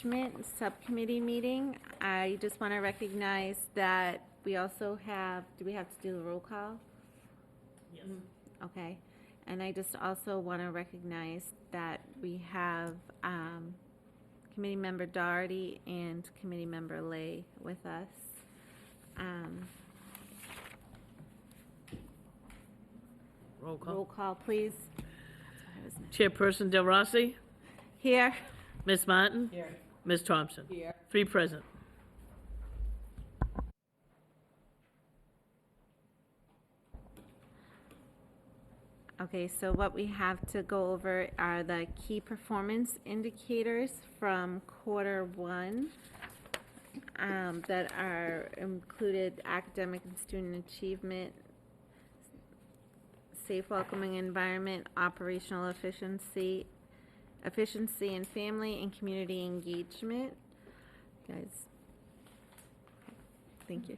Engagement Subcommittee meeting. I just want to recognize that we also have, do we have to do the roll call? Yes. Okay. And I just also want to recognize that we have Committee Member Doherty and Committee Member Lay with us. Roll call. Roll call, please. Chairperson Del Rossi, Here. Ms. Martin, Here. Ms. Thompson. Here. 3 present. Okay, so what we have to go over are the key performance indicators from Q1 that are included: academic and student achievement, safe, welcoming environment, operational efficiency and family and community engagement. Guys, thank you.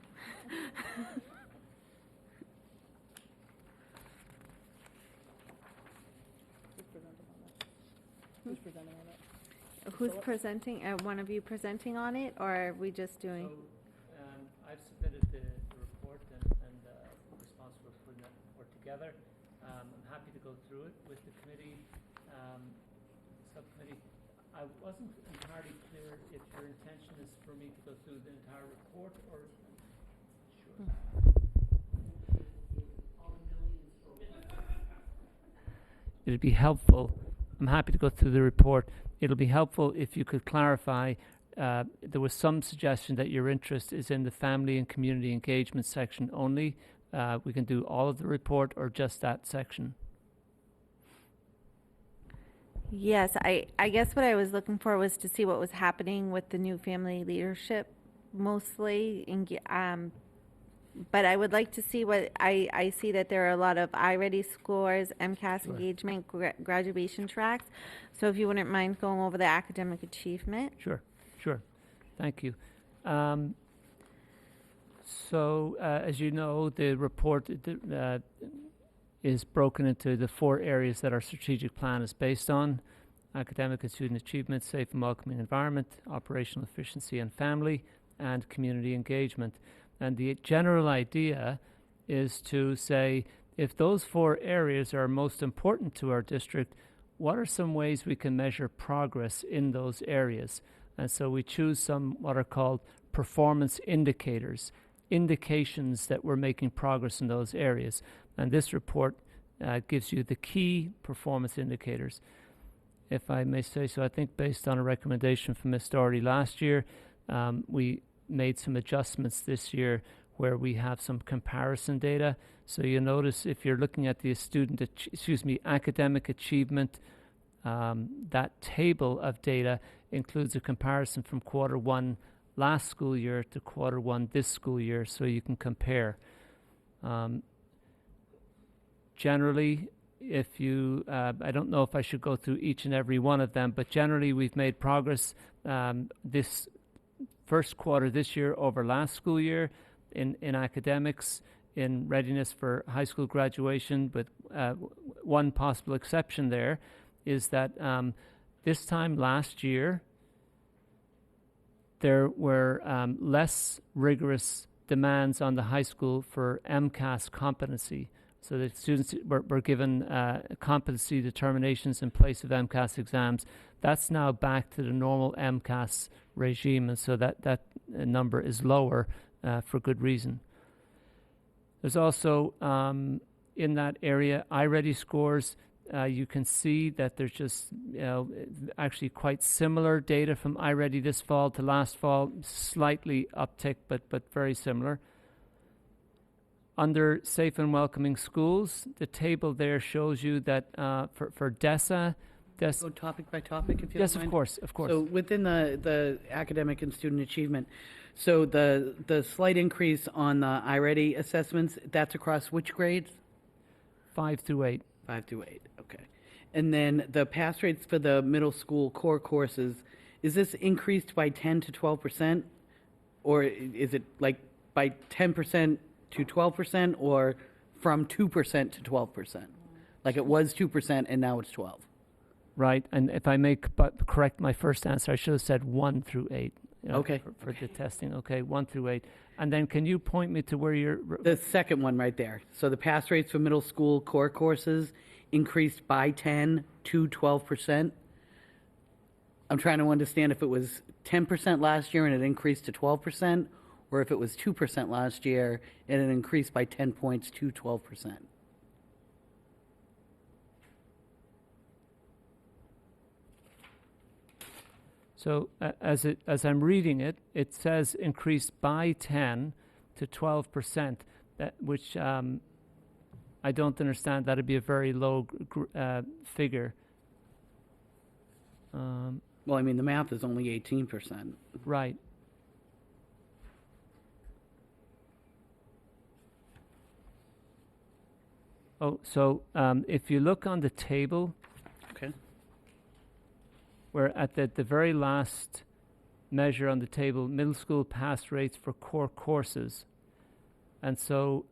Who's presenting on that? Who's presenting? One of you presenting on it, or are we just doing? So, I've submitted the report and responsible for putting that report together. I'm happy to go through it with the committee, subcommittee. I wasn't entirely clear if your intention is for me to go through the entire report or. Sure. It'd be helpful. I'm happy to go through the report. It'll be helpful if you could clarify. There was some suggestion that your interest is in the family and community engagement section only. We can do all of the report or just that section. Yes, I guess what I was looking for was to see what was happening with the new family leadership, mostly. But I would like to see what I see that there are a lot of iReady scores, MCAS Sure. engagement, graduation tracks. So if you wouldn't mind going over the academic achievement. Sure. Thank you. As you know, the report is broken into the 4 areas that our strategic plan is based on: academic and student achievement, safe and welcoming environment, operational efficiency and family, and community engagement. And the general idea is to say, if those 4 areas are most important to our district, what are some ways we can measure progress in those areas? And so we choose some what are called performance indicators, indications that we're making progress in those areas. And this report gives you the key performance indicators. If I may say so, I think based on a recommendation from Ms. Doherty last year, we made some adjustments this year where we have some comparison data. So you notice if you're looking at the academic achievement, that table of data includes a comparison from Q1 last school year to Q1 this school year, so you can compare. Generally, if you, I don't know if I should go through each and every one of them, but generally we've made progress this first quarter this year over last school year in academics, in readiness for high school graduation, but one possible exception there is that this time last year there were less rigorous demands on the high school for MCAS competency. So the students were given competency determinations in place of MCAS exams. That's now back to the normal MCAS regime, and so that number is lower for good reason. There's also, in that area, iReady scores. You can see that there's just actually quite similar data from iReady this fall to last fall, slightly uptick, but very similar. Under safe and welcoming schools, the table there shows you that for DESA, Go topic by topic, if you yes, don't mind. of course. So within the academic and student achievement, so the slight increase on the iReady assessments, that's across which grades? 5 through 8. 5 through 8, okay. And then the pass rates for the middle school core courses, is this increased by 10 to 12%? Or is it like by 10% to 12%, or from 2% to 12%? Like it was 2% and now it's 12%? Right, and if I may correct my first answer, I should have said 1 through 8. Okay. For the testing, okay, 1 through 8. And then can you point me to where you're... The second one right there. So the pass rates for middle school core courses increased by 10 to 12%. I'm trying to understand if it was 10% last year and it increased to 12%, or if it was 2% last year and it increased by 10 points to 12%. So as I'm reading it, it says increased by 10 to 12%, which I don't understand. That'd be a very low figure. Well, I mean, the math is only 18%. Right. Oh, so if you look on the table, Okay. we're at the very last measure on the table, middle school pass rates for core courses. And so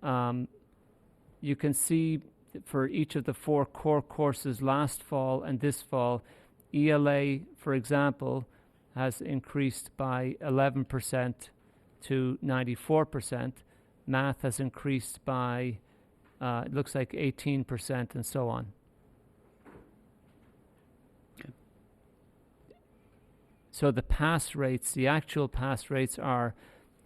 you can see for each of the 4 core courses last fall and this fall, ELA, for example, has increased by 11% to 94%. Math has increased by, it looks like 18% and so on. Okay. So the pass rates, the actual pass rates are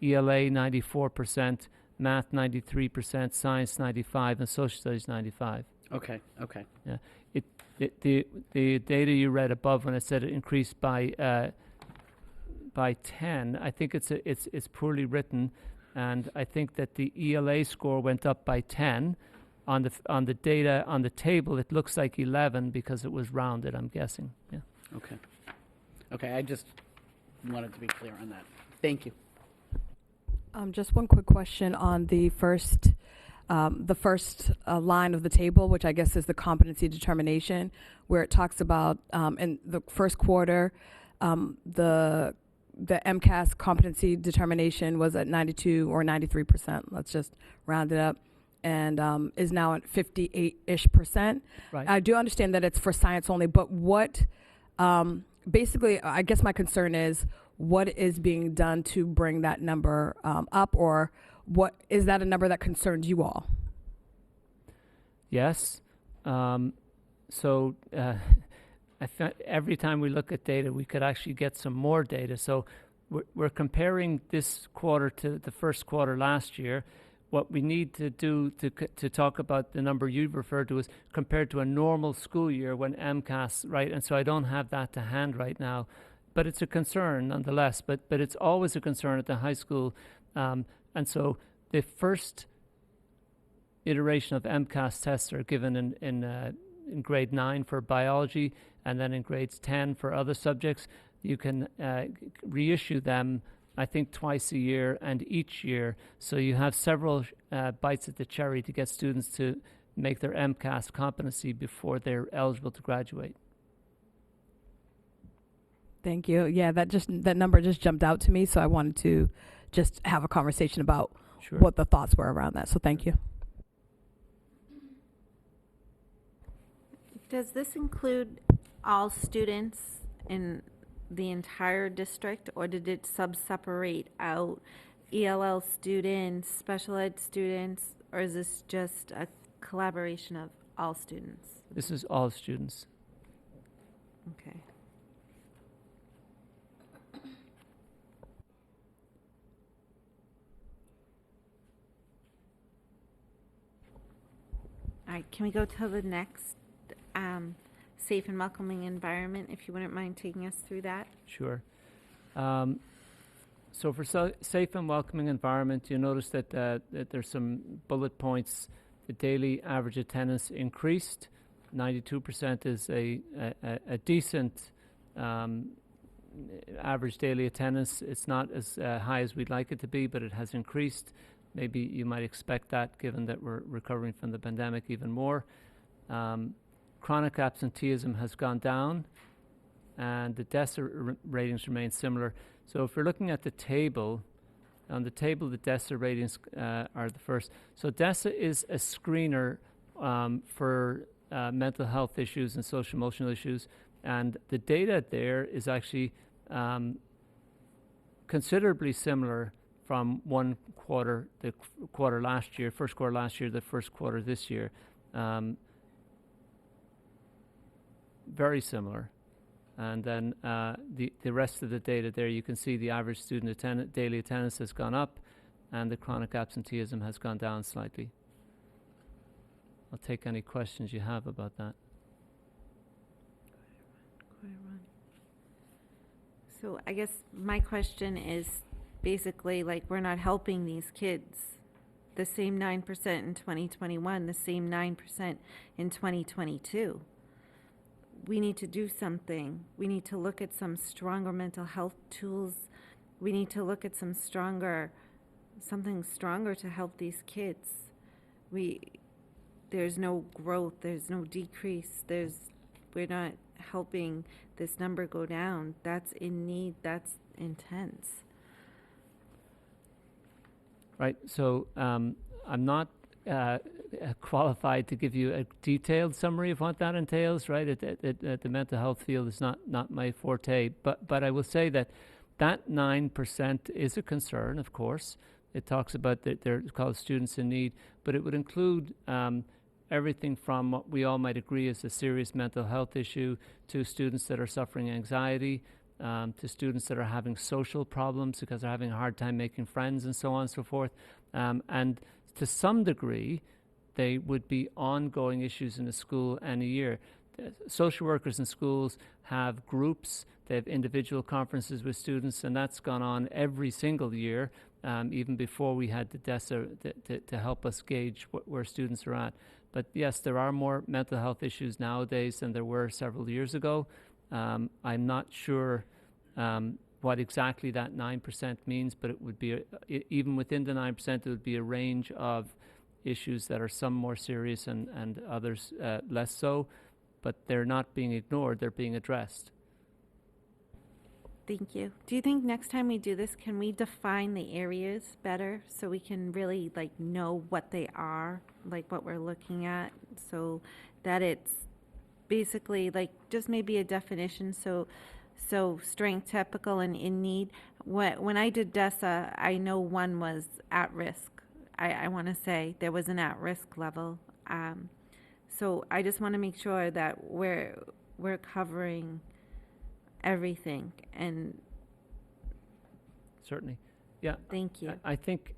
ELA 94%, Math 93%, Science 95%, and Social Studies 95%. Okay. Okay. Yeah. The data you read above when it said it increased by 10, I think it's poorly written, and I think that the ELA score went up by 10. On the data on the table, it looks like 11 because it was rounded, I'm guessing. Yeah. Okay. Okay. I just wanted to be clear on that. Thank you. Just one quick question on the first line of the table, which I guess is the competency determination, where it talks about in the first quarter, the MCAS competency determination was at 92 or 93%. Let's just round it up, and is now at 58-ish%. Right. I do understand that it's for science only, but what basically, I guess my concern is what is being done to bring that number up, or what is that a number that concerns you all? Yes. So I thought every time we look at data, we could actually get some more data. So we're comparing this quarter to the first quarter last year. What we need to do to talk about the number you've referred to is compared to a normal school year when MCAS, right? And so I don't have that to hand right now, but it's a concern nonetheless. But it's always a concern at the high school, and so the first iteration of MCAS tests are given in grade 9 for biology, and then in grades 10 for other subjects. You can reissue them, I think, twice a year and each year. So you have several bites at the cherry to get students to make their MCAS competency before they're eligible to graduate. Thank you. Yeah, that number just jumped out to me, so I wanted to just have a conversation about what the thoughts were around that. So thank you. Does this include all students in the entire district, or did it separate out ELL students, special ed students, or is this just a collaboration of all students? This is all students. Okay. All right, can we go to the next safe and welcoming environment, if you wouldn't mind taking us through that? Sure. So for safe and welcoming environment, you notice that there's some bullet points. The daily average attendance increased. 92% is a decent average daily attendance. It's not as high as we'd like it to be, but it has increased. Maybe you might expect that, given that we're recovering from the pandemic even more. Chronic absenteeism has gone down, and the DESA ratings remain similar. So if you're looking at the table, on the table the DESA ratings are the first. So DESA is a screener for mental health issues and social emotional issues. And the data there is actually considerably similar from one quarter, the quarter last year, first quarter last year, the first quarter this year. Very similar. And then the rest of the data there, you can see the average student daily attendance has gone up and the chronic absenteeism has gone down slightly. I'll take any questions you have about that. So I guess my question is basically like we're not helping these kids. The same 9% in 2021, the same 9% in 2022. We need to do something. We need to look at some stronger mental health tools. We need to look at something stronger to help these kids. There's no growth, there's no decrease, we're not helping this number go down. That's in need, that's intense. Right, so I'm not qualified to give you a detailed summary of what that entails, right? The mental health field is not my forte, but I will say that 9% is a concern, of course. It talks about that they're called students in need, but it would include everything from what we all might agree is a serious mental health issue to students that are suffering anxiety, to students that are having social problems because they're having a hard time making friends and so on and so forth. And to some degree, they would be ongoing issues in a school and a year. Social workers in schools have groups, they have individual conferences with students, and that's gone on every single year, even before we had the DESA to help us gauge where students are at. But yes, there are more mental health issues nowadays than there were several years ago. I'm not sure what exactly that 9% means, but it would be, even within the 9%, it would be a range of issues that are some more serious and others less so, but they're not being ignored, they're being addressed. Thank you. Do you think next time we do this, can we define the areas better so we can really like know what they are, like what we're looking at, so that it's basically like just maybe a definition, so strength, typical, and in need. When I did DESA, I know one was at risk. I want to say there was an at-risk level. So I just want to make sure that we're covering everything. And Certainly, yeah. thank you. I think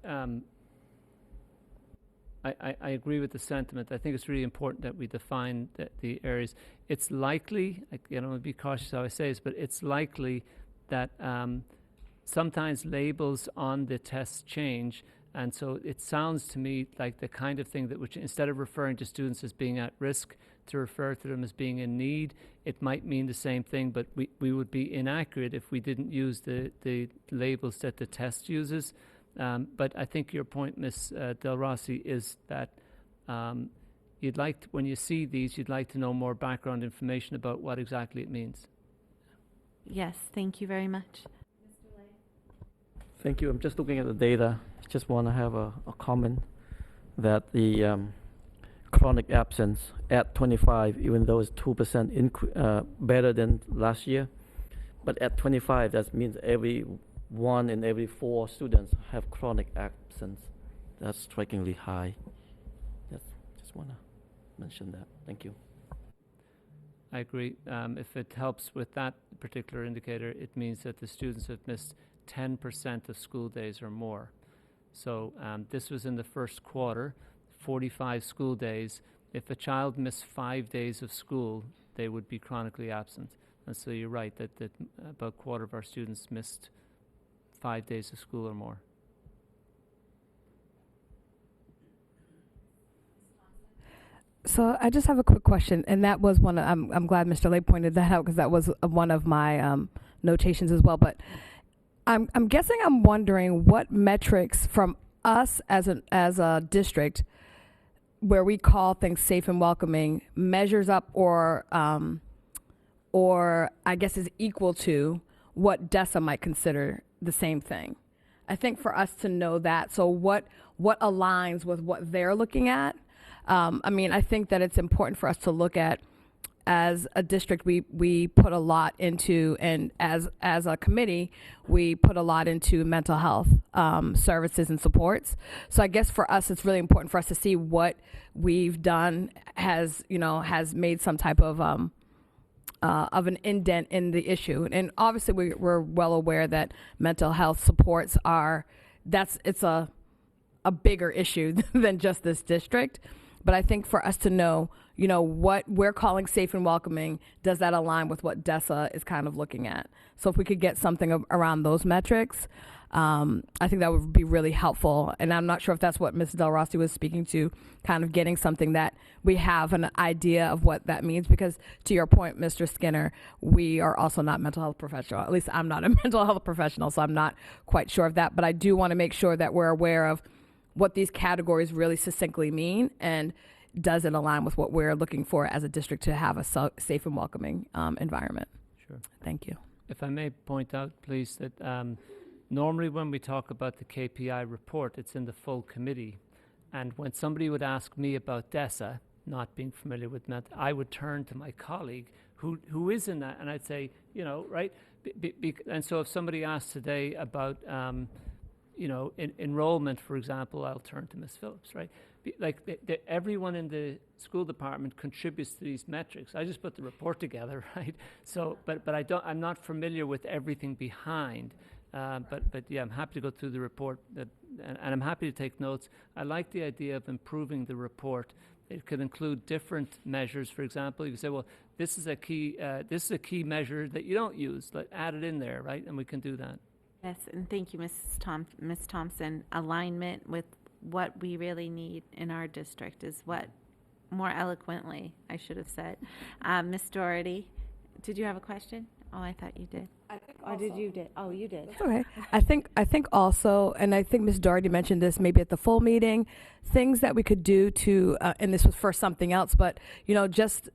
I agree with the sentiment. I think it's really important that we define the areas. It's likely, I'll be cautious how I say this, but it's likely that sometimes labels on the tests change. And so it sounds to me like the kind of thing that which instead of referring to students as being at risk, to refer to them as being in need, it might mean the same thing, but we would be inaccurate if we didn't use the labels that the test uses. But I think your point, Ms. Del Rossi, is that you'd like to, when you see these, you'd like to know more background information about what exactly it means. Yes, thank you very much. Thank you. I'm just looking at the data. Just want to have a comment that the chronic absence at 25, even though it's 2% better than last year, but at 25, that means every 1 in every 4 students have chronic absence. That's strikingly high. Just want to mention that. Thank you. I agree. If it helps with that particular indicator, it means that the students have missed 10% of school days or more. So this was in the first quarter, 45 school days. If a child missed 5 days of school, they would be chronically absent. And so you're right that about a quarter of our students missed 5 days of school or more. So I just have a quick question, and that was one. I'm glad Mr. Lay pointed that out because that was one of my notations as well. But I'm guessing I'm wondering what metrics from us as a district, where we call things safe and welcoming, measures up or I guess is equal to what DESA might consider the same thing. I think for us to know that, so what aligns with what they're looking at. I mean, I think that it's important for us to look at as a district, we put a lot into, and as a committee, we put a lot into mental health services and supports. So I guess for us, it's really important for us to see what we've done has made some type of an indent in the issue. And obviously, we're well aware that mental health supports it's a bigger issue than just this district. But I think for us to know, what we're calling safe and welcoming, does that align with what DESA is kind of looking at? So if we could get something around those metrics, I think that would be really helpful. And I'm not sure if that's what Ms. Del Rossi was speaking to, kind of getting something that we have an idea of what that means. Because to your point, Mr. Skinner, we are also not mental health professional. At least I'm not a mental health professional, so I'm not quite sure of that. But I do want to make sure that we're aware of what these categories really succinctly mean, and does it align with what we're looking for as a district to have a safe and welcoming environment. Sure. Thank you. If I may point out, please, that normally when we talk about the KPI report, it's in the full committee. And when somebody would ask me about DESA, not being familiar with that, I would turn to my colleague who is in that, and I'd say, right? And so if somebody asks today about enrollment, for example, I'll turn to Ms. Phillips, right? Everyone in the school department contributes to these metrics. I just put the report together, right? So, but I'm not familiar with everything behind. But yeah, I'm happy to go through the report, and I'm happy to take notes. I like the idea of improving the report. It could include different measures. For example, you can say, well, this is a key measure that you don't use. Add it in there, right? And we can do that. Yes, and thank you, Ms. Thompson. Alignment with what we really need in our district is what, more eloquently, I should have said. Ms. Doherty, did you have a question? Oh, I thought you did. Or did you did? Oh, you did. Okay. I think also, and I think Ms. Doherty mentioned this maybe at the full meeting, things that we could do to, and this was for something else, but just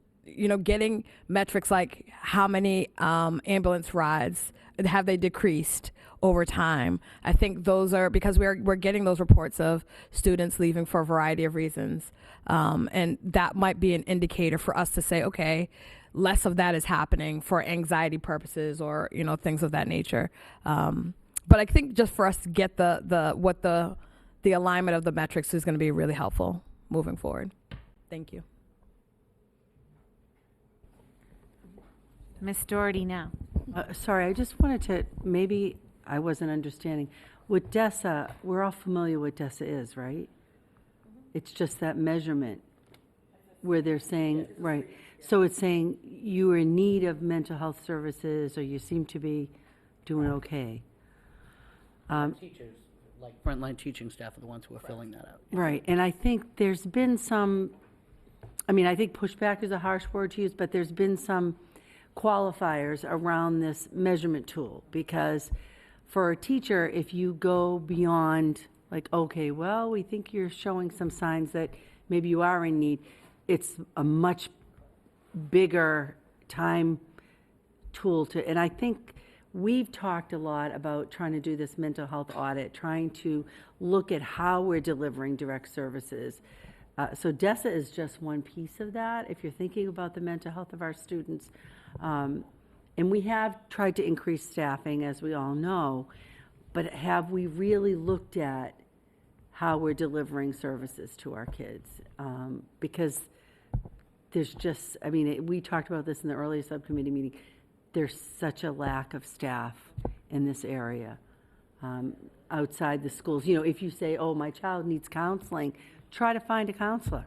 getting metrics like how many ambulance rides have they decreased over time. I think those are, because we're getting those reports of students leaving for a variety of reasons, and that might be an indicator for us to say, okay, less of that is happening for anxiety purposes or things of that nature. But I think just for us to get the alignment of the metrics is going to be really helpful moving forward. Thank you. Ms. Doherty now. Sorry, I just wanted to, maybe I wasn't understanding. With DESA, we're all familiar what DESA is, right? It's just that measurement where they're saying, right. So it's saying you are in need of mental health services or you seem to be doing okay. Teachers, like frontline teaching staff, are the ones who are filling that out. Right, and I think there's been some, I think pushback is a harsh word to use, but there's been some qualifiers around this measurement tool, because for a teacher, if you go beyond like, okay, well, we think you're showing some signs that maybe you are in need, it's a much bigger time tool to, and I think we've talked a lot about trying to do this mental health audit, trying to look at how we're delivering direct services. So DESA is just one piece of that, if you're thinking about the mental health of our students. And we have tried to increase staffing, as we all know, but have we really looked at how we're delivering services to our kids? Because there's just, we talked about this in the earlier subcommittee meeting, there's such a lack of staff in this area outside the schools. If you say, oh, my child needs counseling, try to find a counselor.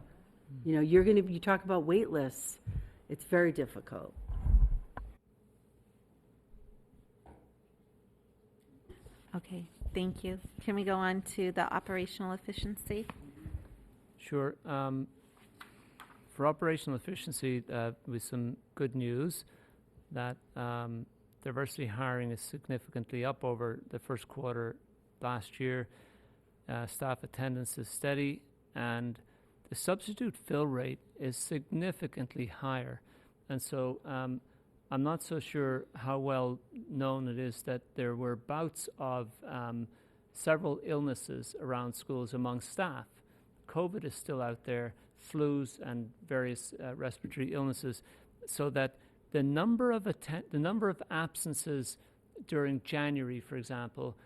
You talk about wait lists, it's very difficult. Okay, thank you. Can we go on to the operational efficiency? Sure. For operational efficiency, with some good news that diversity hiring is significantly up over the first quarter last year. Staff attendance is steady, and the substitute fill rate is significantly higher. And so I'm not so sure how well known it is that there were bouts of several illnesses around schools among staff. COVID is still out there, flus and various respiratory illnesses, so that the number of absences during January, for example,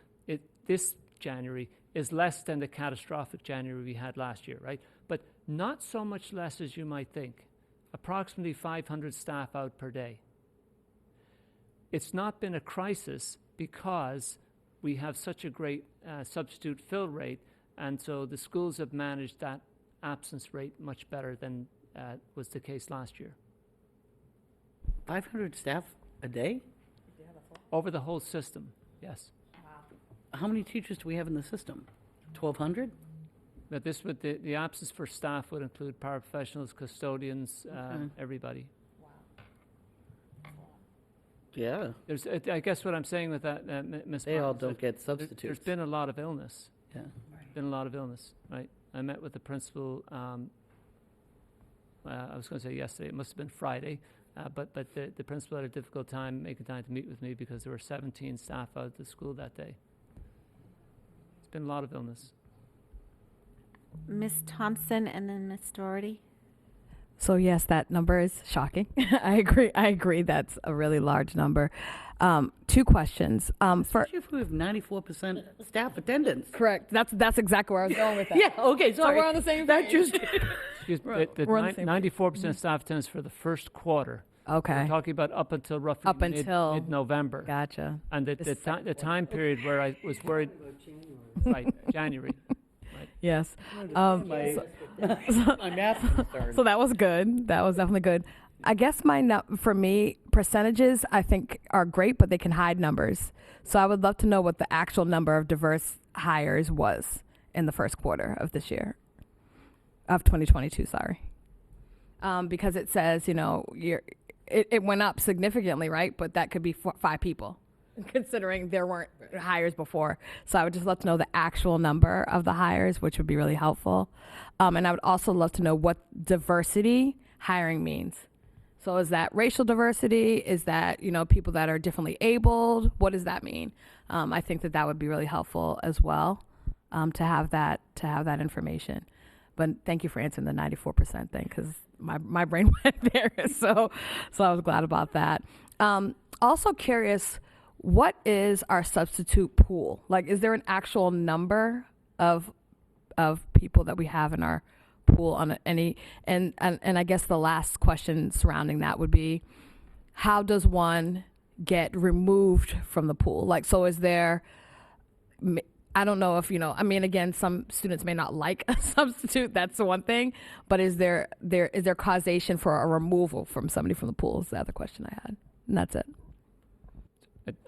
this January is less than the catastrophic January we had last year, right? But not so much less as you might think. Approximately 500 staff out per day. It's not been a crisis because we have such a great substitute fill rate, and so the schools have managed that absence rate much better than was the case last year. 500 staff a day? Over the whole system, yes. How many teachers do we have in the system? 1,200? But this would the absence for staff would include paraprofessionals, custodians, everybody. Yeah. There's, I guess what I'm saying with that, Ms. They all Martin, is don't that get substitutes. There's been a lot of illness. Yeah. Been a lot of illness, right? I met with the principal. I was going to say yesterday. It must have been Friday, but the principal had a difficult time making time to meet with me because there were 17 staff out at the school that day. It's been a lot of illness. Ms. Thompson and then Ms. Doherty. So yes, that number is shocking. I agree. That's a really large number. 2 questions. Especially if we have 94% staff attendance. Correct. That's exactly where I was going with that. Yeah, okay, sorry. So we're on the same That page. just, Excuse me, Right. the We're on the same page. 94% staff attendance for the first quarter. Okay. We're talking about up until roughly Up until- mid-November. Gotcha. And the time period where I was worried, right, January. Yes. my math concern. So that was good. That was definitely good. I guess for me, percentages I think are great, but they can hide numbers. So I would love to know what the actual number of diverse hires was in the first quarter of this year, of 2022. Sorry, because it says it went up significantly, right? But that could be 5 people, considering there weren't hires before. So I would just love to know the actual number of the hires, which would be really helpful. And I would also love to know what diversity hiring means. So is that racial diversity? Is that, people that are differently abled? What does that mean? I think that would be really helpful as well, to have that information. But thank you for answering the 94% thing, because my brain went there. So I was glad about that. Also curious, what is our substitute pool? Like, is there an actual number of people that we have in our pool on any? And I guess the last question surrounding that would be, how does one get removed from the pool? Like, so is there? I don't know if again, some students may not like a substitute. That's the one thing. But is there causation for a removal from somebody from the pool? Is the other question I had, and that's it.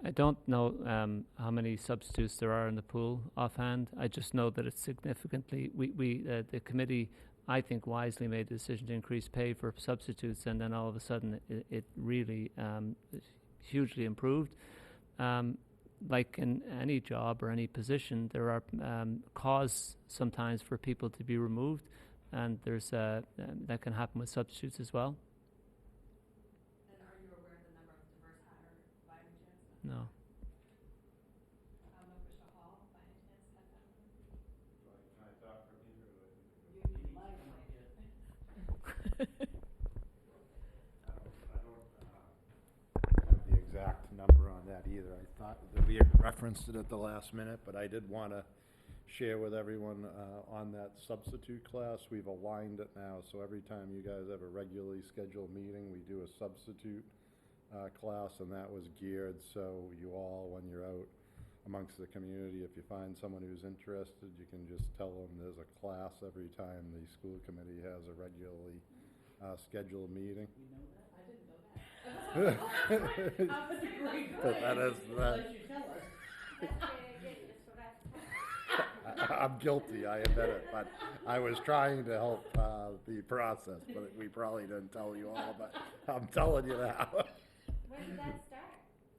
I don't know how many substitutes there are in the pool offhand. I just know that it's significantly. The committee, I think, wisely made the decision to increase pay for substitutes, and then all of a sudden it really hugely improved. Like in any job or any position, there are cause sometimes for people to be removed, and there's that can happen with substitutes as well. And are you aware of the number of diverse hires by any chance? No. Mr. Hall, by any chance, had that? The exact number on that either. I thought that we had referenced it at the last minute, but I did want to share with everyone on that substitute class. We've aligned it now, so every time you guys have a regularly scheduled meeting, we do a substitute class, and that was geared so you all, when you're out amongst the community, if you find someone who's interested, you can just tell them there's a class every time the school committee has a regularly scheduled meeting. But that is that. I'm guilty, I admit it, but I was trying to help the process, but we probably didn't tell you all, but I'm telling you now. When did that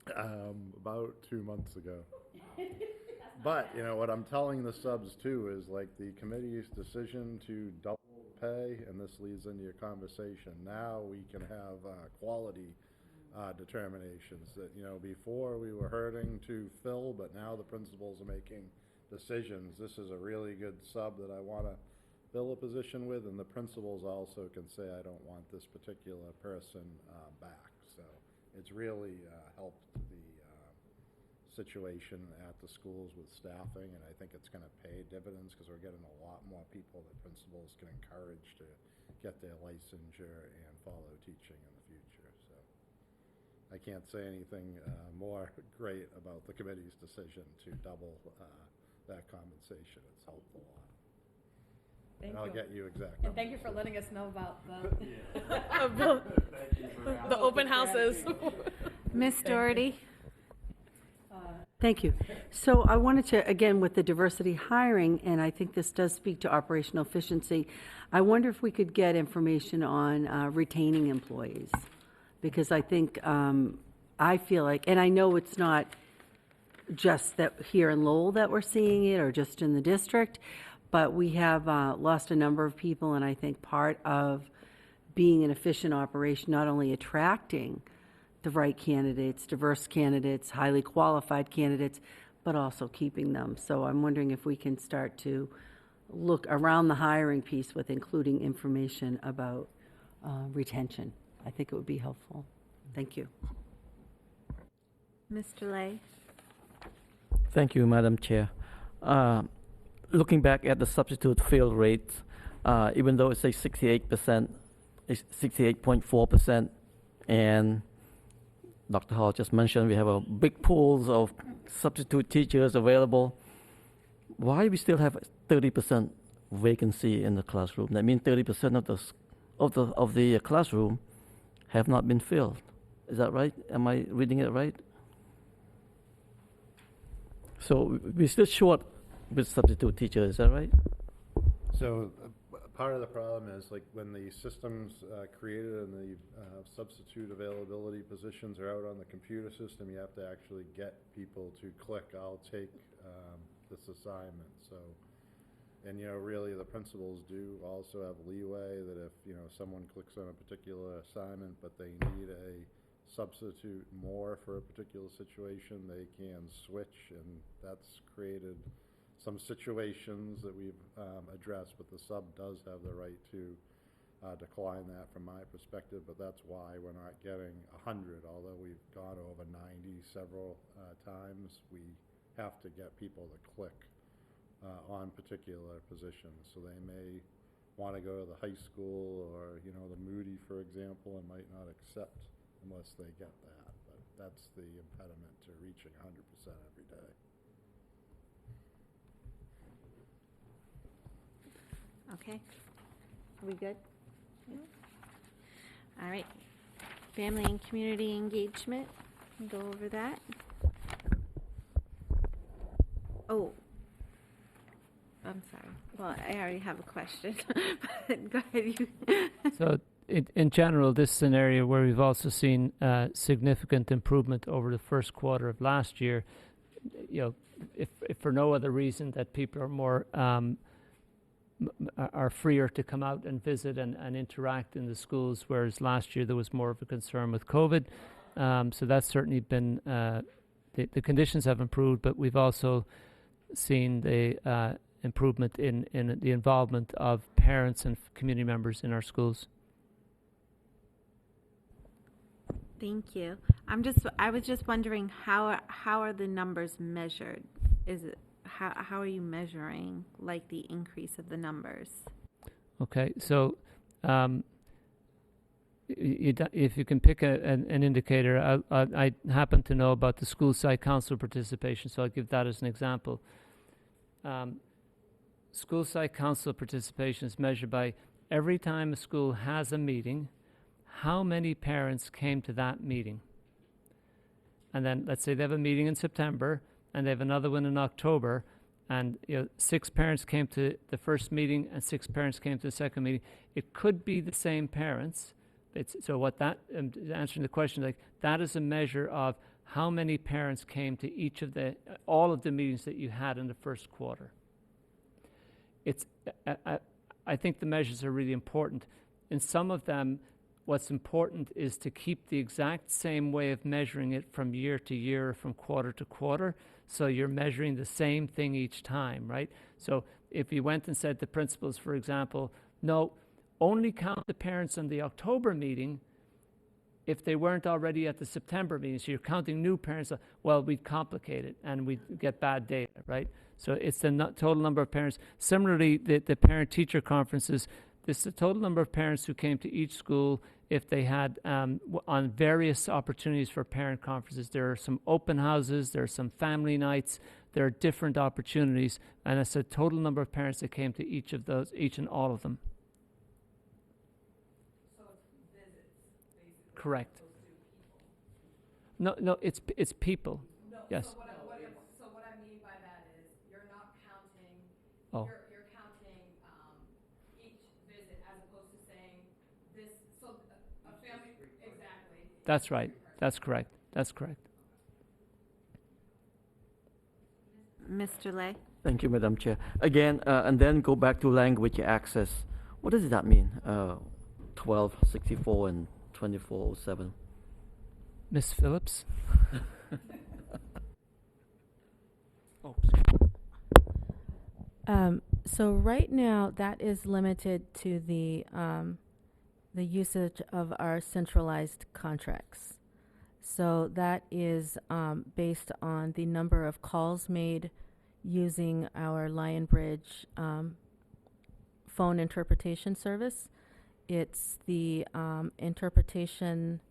start? About 2 months ago. But, what I'm telling the subs too is like the committee's decision to double pay, and this leads into your conversation. Now we can have quality determinations that, before we were hurting to fill, but now the principals are making decisions. This is a really good sub that I want to fill a position with, and the principals also can say, I don't want this particular person back. So it's really helped the situation at the schools with staffing, and I think it's going to pay dividends because we're getting a lot more people that principals can encourage to get their licensure and follow teaching in the future. So I can't say anything more great about the committee's decision to double that compensation. It's helped a lot. Thank And I'll you. get you exact And thank you numbers for later. letting us know about the. The open houses. Ms. Doherty? Thank you. So I wanted to, again, with the diversity hiring, and I think this does speak to operational efficiency, I wonder if we could get information on retaining employees. Because I think, I feel like, and I know it's not just that here in Lowell that we're seeing it, or just in the district, but we have lost a number of people, and I think part of being an efficient operation, not only attracting the right candidates, diverse candidates, highly qualified candidates, but also keeping them. So I'm wondering if we can start to look around the hiring piece with including information about retention. I think it would be helpful. Thank you. Mr. Lay? Thank you, Madam Chair. Looking back at the substitute fill rates, even though it's a 68%, it's 68.4%, and Dr. Hall just mentioned we have a big pools of substitute teachers available. Why we still have 30% vacancy in the classroom? That means 30% of the classroom have not been filled. Is that right? Am I reading it right? So we're still short with substitute teachers. Is that right? So part of the problem is, like, when the system's created and the substitute availability positions are out on the computer system, you have to actually get people to click, I'll take this assignment. So, and, really the principals do also have leeway that if, someone clicks on a particular assignment, but they need a substitute more for a particular situation, they can switch, and that's created some situations that we've addressed, but the sub does have the right to decline that from my perspective, but that's why we're not getting 100, although we've gone over 90 several times. We have to get people to click on particular positions. So they may want to go to the high school or, the Moody, for example, and might not accept unless they get that. But that's the impediment to reaching 100% every day. Okay. Are we good? All right. Family and community engagement, we'll go over that. Oh, I'm sorry. Well, I already have a question. But go ahead. So in general, this scenario where we've also seen significant improvement over the first quarter of last year, if for no other reason that people are more are freer to come out and visit and interact in the schools, whereas last year there was more of a concern with COVID. So that's certainly been, the conditions have improved, but we've also seen the improvement in the involvement of parents and community members in our schools. Thank you. I was just wondering how are the numbers measured? Is it how are you measuring like the increase of the numbers? Okay, so if you can pick an indicator, I happen to know about the school site council participation, so I'll give that as an example. School site council participation is measured by every time a school has a meeting, how many parents came to that meeting. And then let's say they have a meeting in September and they have another one in October, and 6 parents came to the first meeting and 6 parents came to the second meeting. It could be the same parents. So what that, answering the question, like that is a measure of how many parents came to all of the meetings that you had in the first quarter. I think the measures are really important. In some of them, what's important is to keep the exact same way of measuring it from year to year, from quarter to quarter, So you're measuring the same thing each time, right? So if you went and said to principals, for example, no, only count the parents in the October meeting if they weren't already at the September meeting. So you're counting new parents. Well, we'd complicate it and we'd get bad data, right? So it's the total number of parents. Similarly, the parent-teacher conferences, this is the total number of parents who came to each school if they had on various opportunities for parent conferences. There are some open houses, there are some family nights, there are different opportunities, and it's the total number of parents that came to each of those, each and all of them. So it's visits, basically. Correct. No, it's people. No, Yes. so what I mean by that is you're not counting, Oh. you're counting each visit as opposed to saying this, so a family, exactly. That's right. That's correct. That's correct. Mr. Lay? Thank you, Madam Chair. Again, and then go back to language access. What does that mean? 1264 and 2407. Ms. Phillips? Oh, So right now, that is limited to the usage of our centralized contracts. So that is based on the number of calls made using our Lionbridge phone interpretation service. It's the interpretation,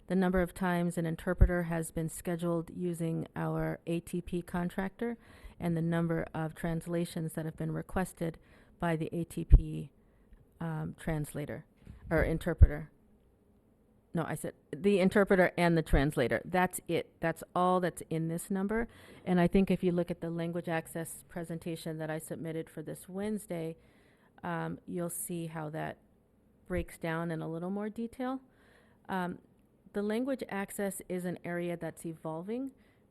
the number of times an interpreter has been scheduled using our ATP contractor, and the number of translations that have been requested by the ATP translator or interpreter. No, I said the interpreter and the translator. That's it. That's all that's in this number. And I think if you look at the language access presentation that I submitted for this Wednesday, you'll see how that breaks down in a little more detail. The language access is an area that's evolving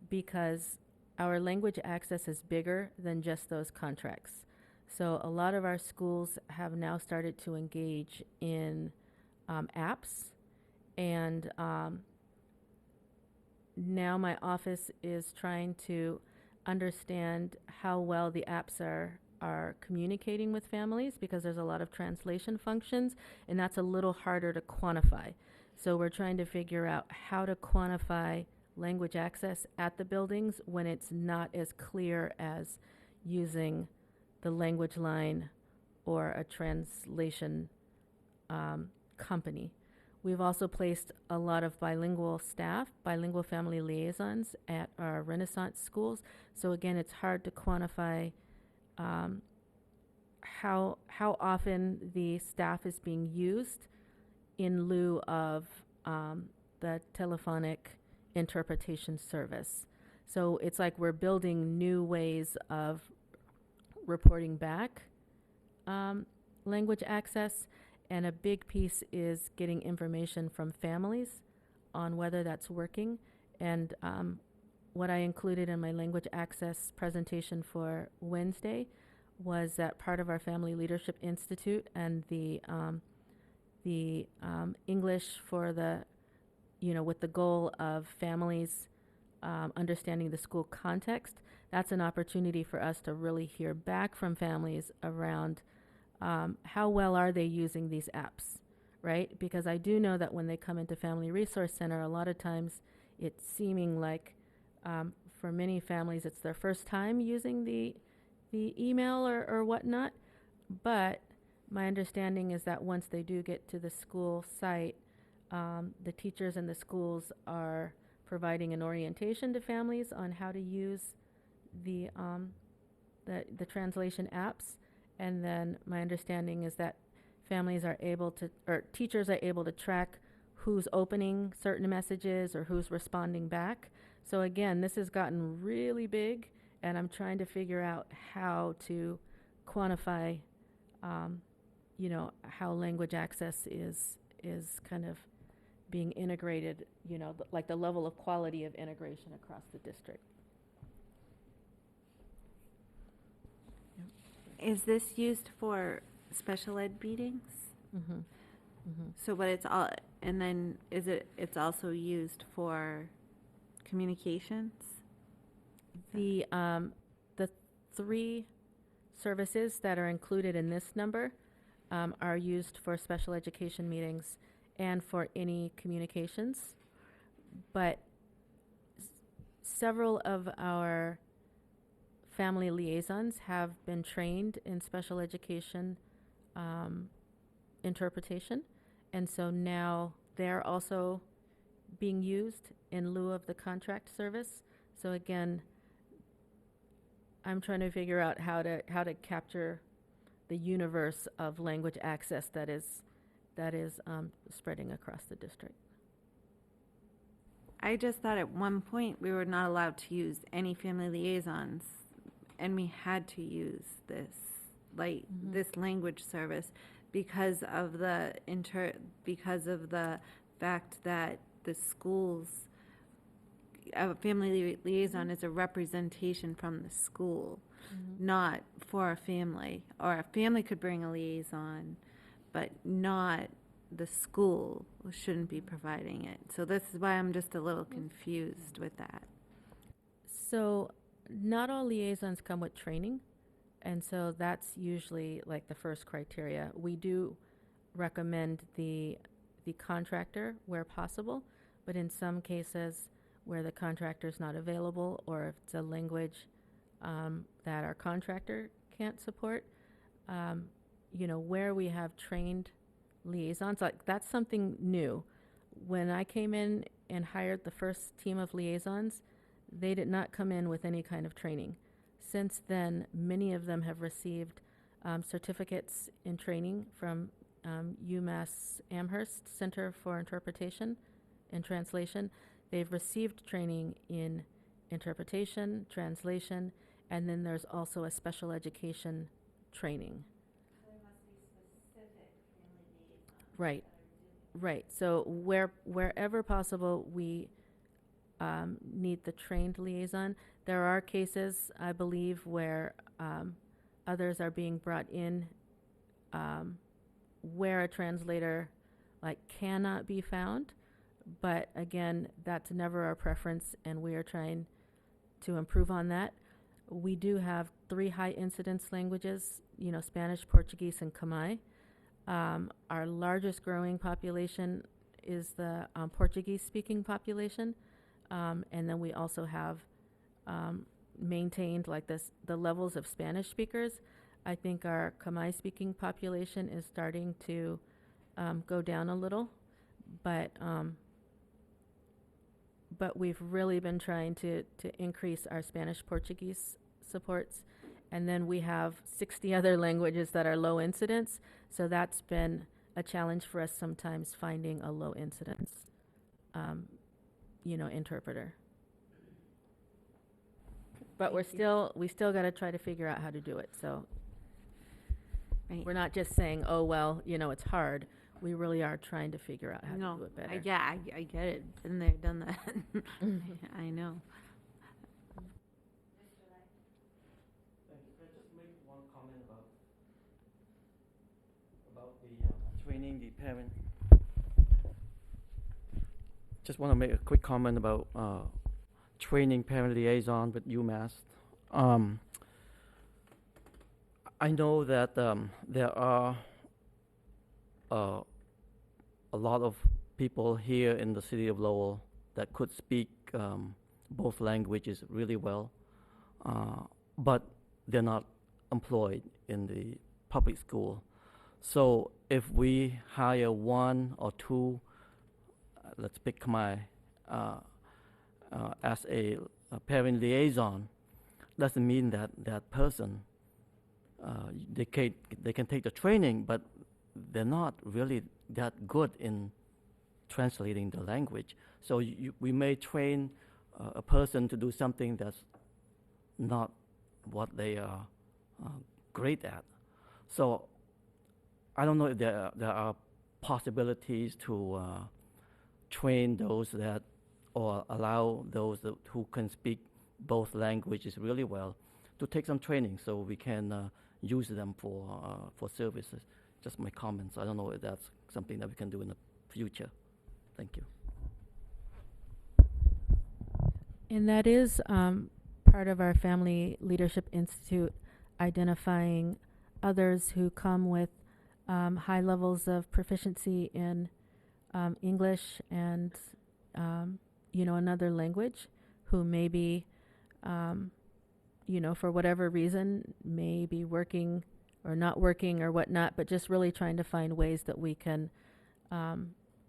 because our language access is bigger than just those contracts. So a lot of our schools have now started to engage in apps, and now my office is trying to understand how well the apps are communicating with families, because there's a lot of translation functions, and that's a little harder to quantify. So we're trying to figure out how to quantify language access at the buildings when it's not as clear as using the language line or a translation company. We've also placed a lot of bilingual staff, bilingual family liaisons at our Renaissance schools. So again, it's hard to quantify how often the staff is being used in lieu of the telephonic interpretation service. So it's like we're building new ways of reporting back language access, and a big piece is getting information from families on whether that's working. And what I included in my language access presentation for Wednesday was that part of our Family Leadership Institute and the English for the, with the goal of families understanding the school context. That's an opportunity for us to really hear back from families around how well are they using these apps, right? Because I do know that when they come into Family Resource Center, a lot of times it's seeming like for many families it's their first time using the email or whatnot. But my understanding is that once they do get to the school site, the teachers in the schools are providing an orientation to families on how to use the translation apps. And then my understanding is that families are able to, or teachers are able to track who's opening certain messages or who's responding back. So again, this has gotten really big, and I'm trying to figure out how to quantify, how language access is kind of being integrated, like the level of quality of integration across the district. Is this used for special ed meetings? Mm-hmm. Mm-hmm. So, but it's all, and then it's also used for communications? The three services that are included in this number are used for special education meetings and for any communications. But several of our family liaisons have been trained in special education interpretation, and so now they're also being used in lieu of the contract service. So again, I'm trying to figure out how to capture the universe of language access that is spreading across the district. I just thought at one point we were not allowed to use any family liaisons, and we had to use this, this language service because of the fact that the schools, a family liaison is a representation from the school, not for a family. Or a family could bring a liaison, but not the school shouldn't be providing it. So this is why I'm just a little confused with that. So not all liaisons come with training, and so that's usually like the first criteria. We do recommend the contractor where possible, but in some cases where the contractor is not available, or if it's a language that our contractor can't support, where we have trained liaisons, like that's something new. When I came in and hired the first team of liaisons, they did not come in with any kind of training. Since then, many of them have received certificates in training from UMass Amherst Center for Interpretation and Translation. They've received training in interpretation, translation, and then there's also a special education training. So there must be specific family liaisons. Right, right. So wherever possible, we need the trained liaison. There are cases, I believe, where others are being brought in where a translator cannot be found. But again, that's never our preference, and we are trying to improve on that. We do have 3 high incidence languages, Spanish, Portuguese, and Khmer. Our largest growing population is the Portuguese speaking population. And then we also have maintained the levels of Spanish speakers. I think our Khmer speaking population is starting to go down a little, but we've really been trying to increase our Spanish Portuguese supports. And then we have 60 other languages that are low incidence, so that's been a challenge for us sometimes, finding a low incidence interpreter. But we still got to try to figure out how to do it. So we're not just saying, oh, well, it's hard. We really are trying to figure out how to do it better. I get it. Been there, done that. I know. Can I just make one comment about the training the parent? Just want to make a quick comment about training parent liaison with UMass. I know that there are a lot of people here in the city of Lowell that could speak both languages really well, but they're not employed in the public school. So if we hire 1 or 2, let's pick Khmer, as a parent liaison, doesn't mean that that person, they can take the training, but they're not really that good in translating the language. So we may train a person to do something that's not what they are great at. So I don't know if there are possibilities to train those that, or allow those who can speak both languages really well to take some training so we can use them for services. Just my comments. I don't know if that's something that we can do in the future. Thank you. And that is part of our Family Leadership Institute, identifying others who come with high levels of proficiency in English and, another language, who maybe, for whatever reason, may be working or not working or whatnot, but just really trying to find ways that we can,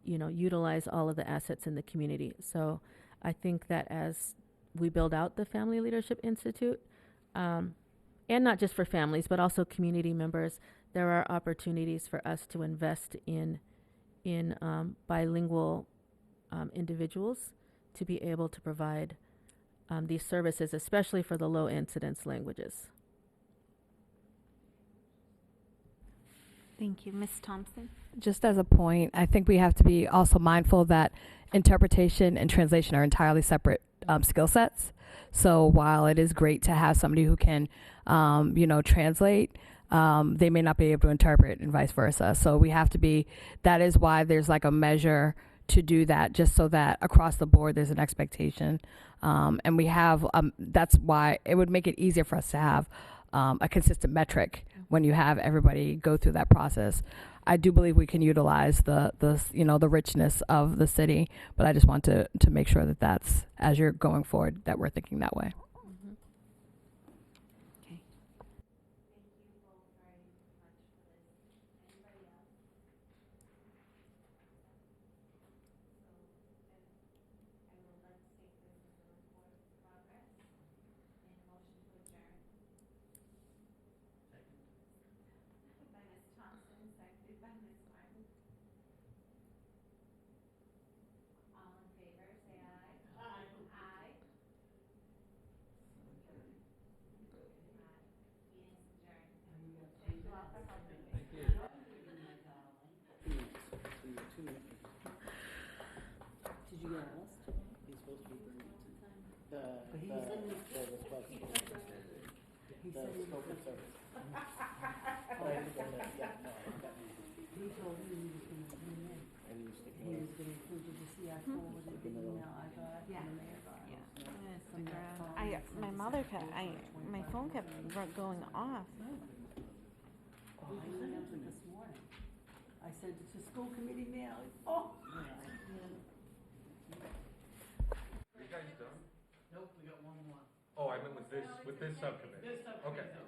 utilize all of the assets in the community. So I think that as we build out the Family Leadership Institute, and not just for families, but also community members, there are opportunities for us to invest in bilingual individuals to be able to provide these services, especially for the low incidence languages. Thank you. Ms. Thompson? Just as a point, I think we have to be also mindful that interpretation and translation are entirely separate skill sets. So while it is great to have somebody who can, translate, they may not be able to interpret and vice versa. So we have to be, that is why there's like a measure to do that, just so that across the board there's an expectation. And we have, that's why it would make it easier for us to have a consistent metric when you have everybody go through that process. I do believe we can utilize the richness of the city, but I just want to make sure that that's, as you're going forward, that we're thinking that way. Okay. Did you get a list? He's supposed to be bringing it to the scope of service. He told me he was going to bring it in. And you stick He was going to include, did you see I forwarded the email I got Yeah. from the mayor got? From that phone. My mother kept, my phone kept going off. Oh, I emailed it this morning. I sent it to school committee mail. Oh. Are you guys done? Nope, we got one more. Oh, I meant with this subcommittee. This subcommittee. Okay.